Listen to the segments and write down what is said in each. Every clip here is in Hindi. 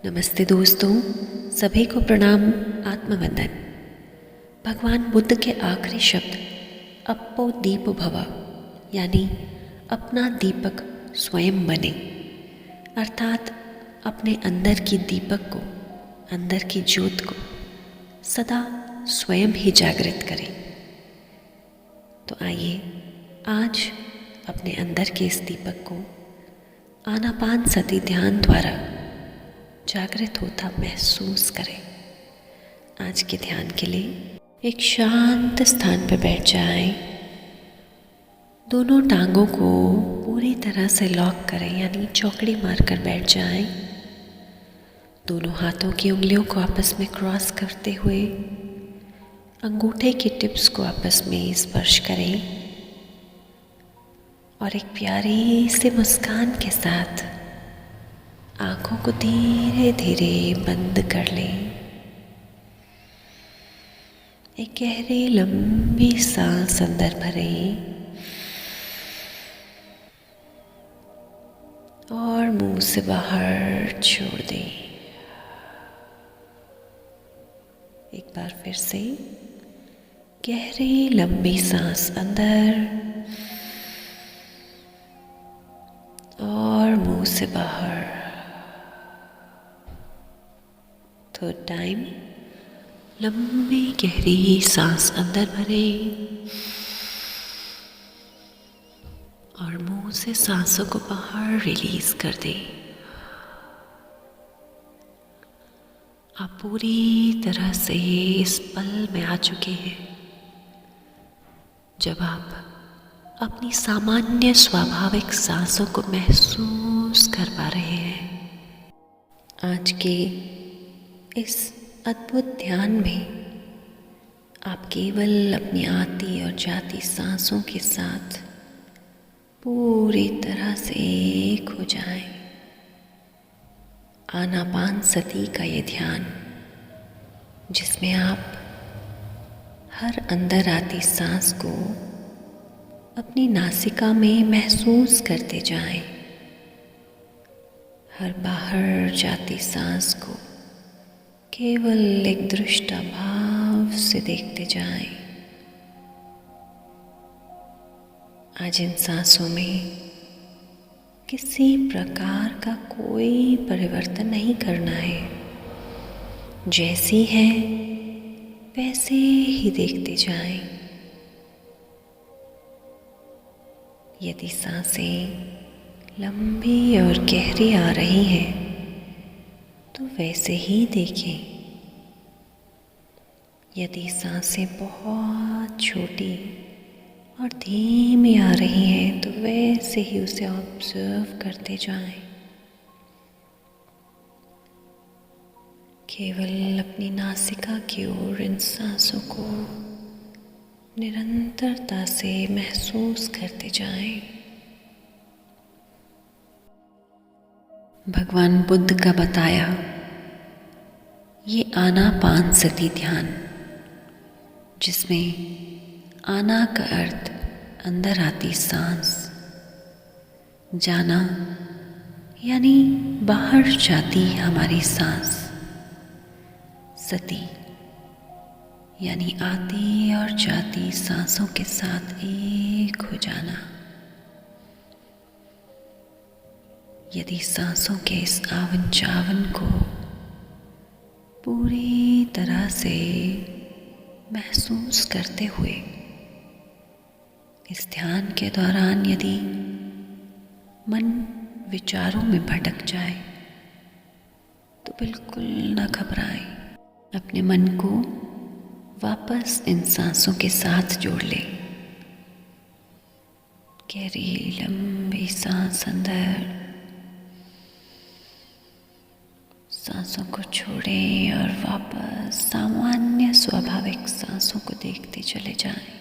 नमस्ते दोस्तों, सभी को प्रणाम। आत्मवंदन। भगवान बुद्ध के आखिरी शब्द अप्पो दीप भव यानी अपना दीपक स्वयं बने, अर्थात अपने अंदर की दीपक को, अंदर की ज्योत को सदा स्वयं ही जागृत करें। तो आइए आज अपने अंदर के इस दीपक को आनापानसति ध्यान द्वारा जागृत होता महसूस करें। आज के ध्यान के लिए एक शांत स्थान पर बैठ जाएं। दोनों टांगों को पूरी तरह से लॉक करें यानी चौकड़ी मारकर बैठ जाएं। दोनों हाथों की उंगलियों को आपस में क्रॉस करते हुए अंगूठे की टिप्स को आपस में स्पर्श करें और एक प्यारी सी मुस्कान के साथ आंखों को धीरे धीरे बंद कर लें। एक गहरी लंबी सांस अंदर भरें और मुंह से बाहर छोड़ दें। एक बार फिर से गहरी लंबी सांस अंदर और मुंह से बाहर। थर्ड टाइम लंबी गहरी सांस अंदर भरें और मुंह से सांसों को बाहर रिलीज कर दें। आप पूरी तरह से इस पल में आ चुके हैं जब आप अपनी सामान्य स्वाभाविक सांसों को महसूस कर पा रहे हैं। आज के इस अद्भुत ध्यान में आप केवल अपनी आती और जाती सांसों के साथ पूरी तरह से एक हो जाएं। आनापानसति का ये ध्यान जिसमें आप हर अंदर आती सांस को अपनी नासिका में महसूस करते जाएं, हर बाहर जाती सांस को केवल एक दृष्टाभाव से देखते जाएं। आज इन सांसों में किसी प्रकार का कोई परिवर्तन नहीं करना है। जैसी है वैसे ही देखते जाएं। यदि सांसें लंबी और गहरी आ रही हैं तो वैसे ही देखें। यदि सांसें बहुत छोटी और धीमी आ रही हैं तो वैसे ही उसे ऑब्जर्व करते जाएं। केवल अपनी नासिका की ओर इन सांसों को निरंतरता से महसूस करते जाएं। भगवान बुद्ध का बताया ये आनापानसति ध्यान, जिसमें आना का अर्थ अंदर आती सांस, जाना यानी बाहर जाती हमारी सांस, सति यानी आती और जाती सांसों के साथ एक हो जाना। यदि सांसों के इस आवन जावन को पूरी तरह से महसूस करते हुए इस ध्यान के दौरान यदि मन विचारों में भटक जाए तो बिल्कुल न घबराएं। अपने मन को वापस इन सांसों के साथ जोड़ लें। गहरी लंबी सांस अंदर, सांसों को छोड़ें और वापस सामान्य स्वाभाविक सांसों को देखते चले जाएं,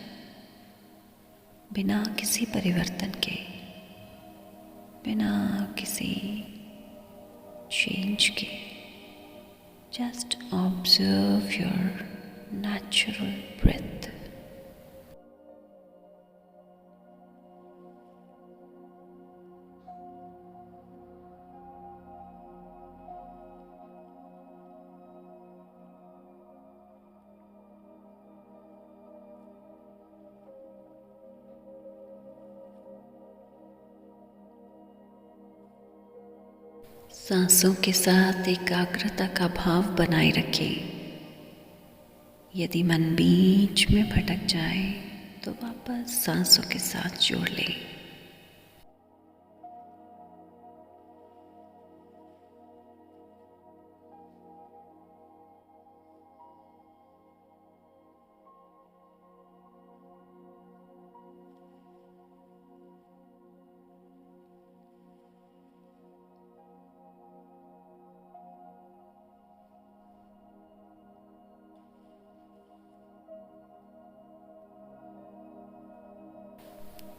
बिना किसी परिवर्तन के, बिना किसी चेंज के। Just observe your natural breath. सांसों के साथ एकाग्रता का भाव बनाए रखें। यदि मन बीच में भटक जाए तो वापस सांसों के साथ जोड़ लें।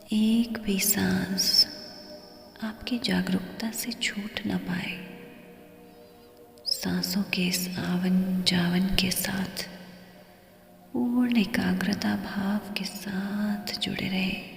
एक भी सांस आपकी जागरूकता से छूट न पाए। सांसों के इस आवन जावन के साथ पूर्ण एकाग्रता भाव के साथ जुड़े रहें।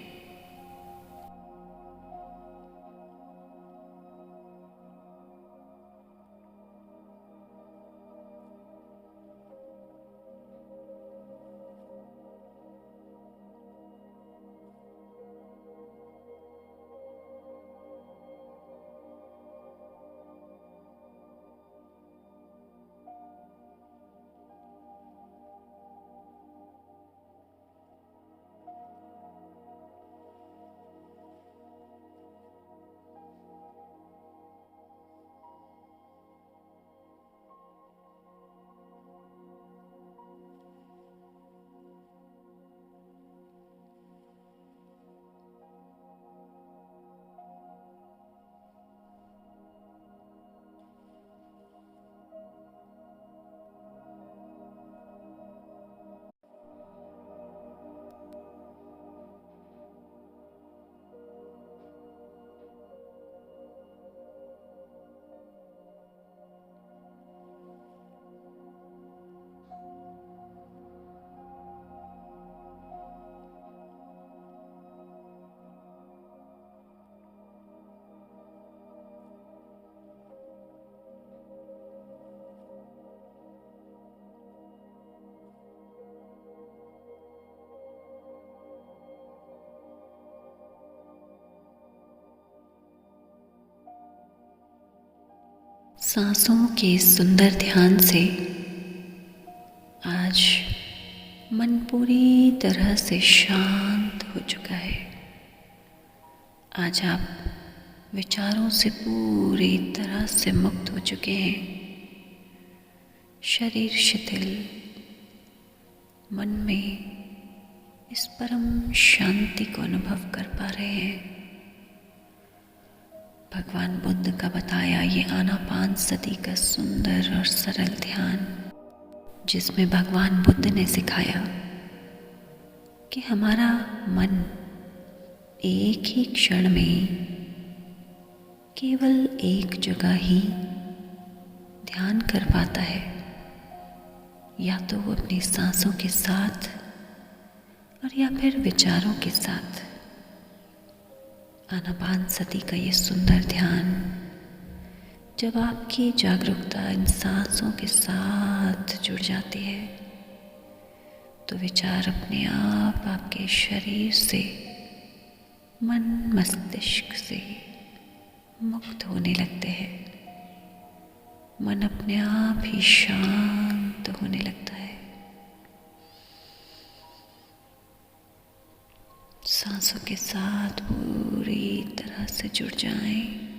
सांसों के सुंदर ध्यान से आज मन पूरी तरह से शांत हो चुका है। आज आप विचारों से पूरी तरह से मुक्त हो चुके हैं। शरीर शिथिल, मन में इस परम शांति को अनुभव कर पा रहे हैं। भगवान बुद्ध का बताया ये आनापानसति का सुंदर और सरल ध्यान, जिसमें भगवान बुद्ध ने सिखाया कि हमारा मन एक ही क्षण में केवल एक जगह ही ध्यान कर पाता है, या तो वो अपनी सांसों के साथ और या फिर विचारों के साथ। आनापानसति का ये सुंदर ध्यान, जब आपकी जागरूकता इन सांसों के साथ जुड़ जाती है तो विचार अपने आप आपके शरीर से, मन मस्तिष्क से मुक्त होने लगते हैं। मन अपने आप ही शांत होने लगता है। सांसों के साथ पूरी तरह से जुड़ जाएं।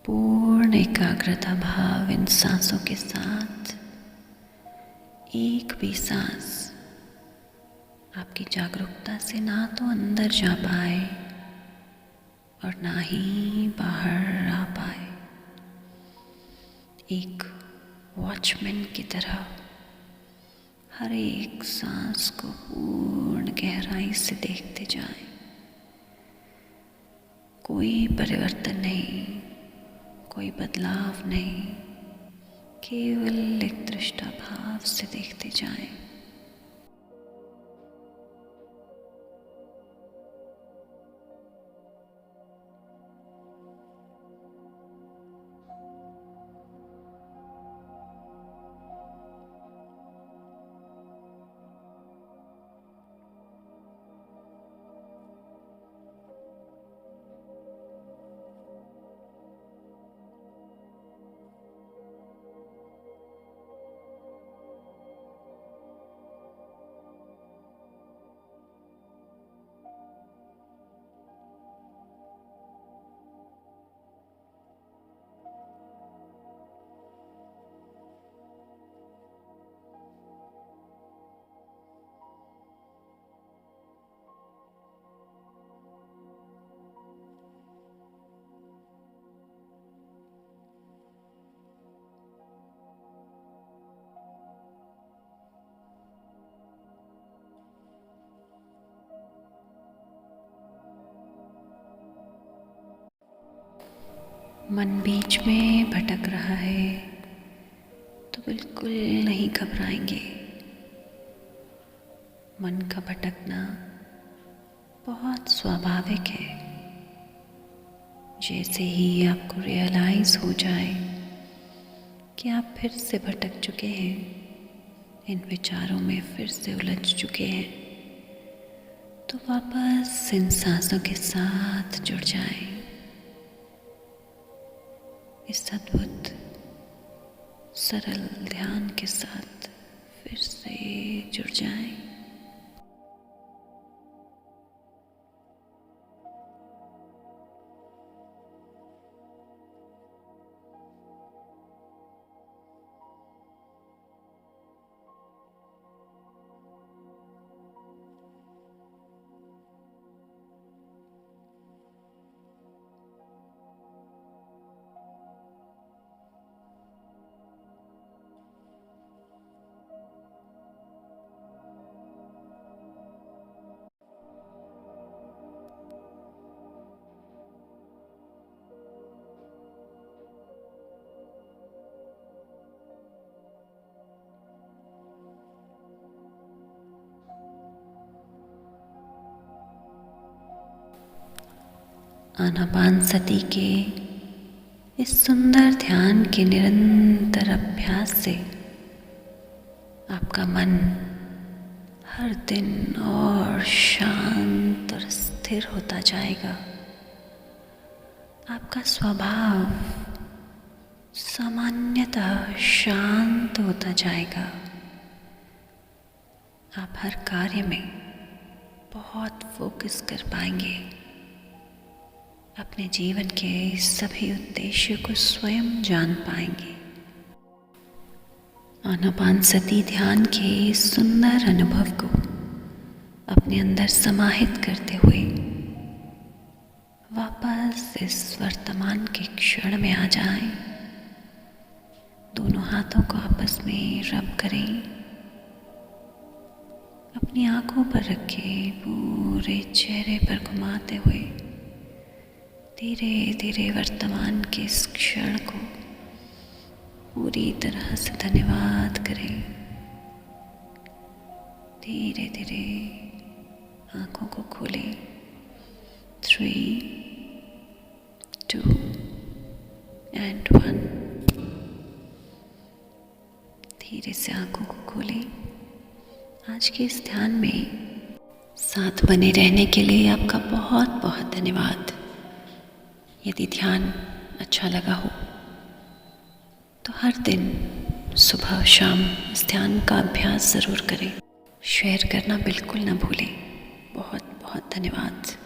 पूर्ण एकाग्रता भाव इन सांसों के साथ एक भी सांस आपकी जागरूकता से ना तो अंदर जा पाए और ना ही बाहर आ पाए। एक वॉचमैन की तरह हर एक सांस को पूर्ण गहराई से देखते जाएं। कोई परिवर्तन नहीं, कोई बदलाव नहीं, केवल एक दृष्टा भाव से देखते जाएं। मन बीच में भटक रहा है तो बिल्कुल नहीं घबराएंगे। मन का भटकना बहुत स्वाभाविक है। जैसे ही आपको रियलाइज हो जाए कि आप फिर से भटक चुके हैं, इन विचारों में फिर से उलझ चुके हैं, तो वापस इन सांसों के साथ जुड़ जाएं। इस अद्भुत सरल ध्यान के साथ फिर से जुड़ जाएं। आनापानसति के इस सुंदर ध्यान के निरंतर अभ्यास से आपका मन हर दिन और शांत और स्थिर होता जाएगा। आपका स्वभाव सामान्यतः शांत होता जाएगा। आप हर कार्य में बहुत फोकस कर पाएंगे। अपने जीवन के सभी उद्देश्यों को स्वयं जान पाएंगे। आनापानसति ध्यान के सुंदर अनुभव को अपने अंदर समाहित करते हुए वापस इस वर्तमान के क्षण में आ जाएं। दोनों हाथों को आपस में रब करें। अपनी आंखों पर रखें, पूरे चेहरे पर घुमाते हुए धीरे धीरे वर्तमान के इस क्षण को पूरी तरह से धन्यवाद करें। धीरे धीरे आंखों को खोलें। 3, 2 and 1। धीरे से आंखों को खोलें। आज के इस ध्यान में साथ बने रहने के लिए आपका बहुत बहुत धन्यवाद। यदि ध्यान अच्छा लगा हो तो हर दिन सुबह शाम इस ध्यान का अभ्यास ज़रूर करें। शेयर करना बिल्कुल ना भूलें। बहुत बहुत धन्यवाद।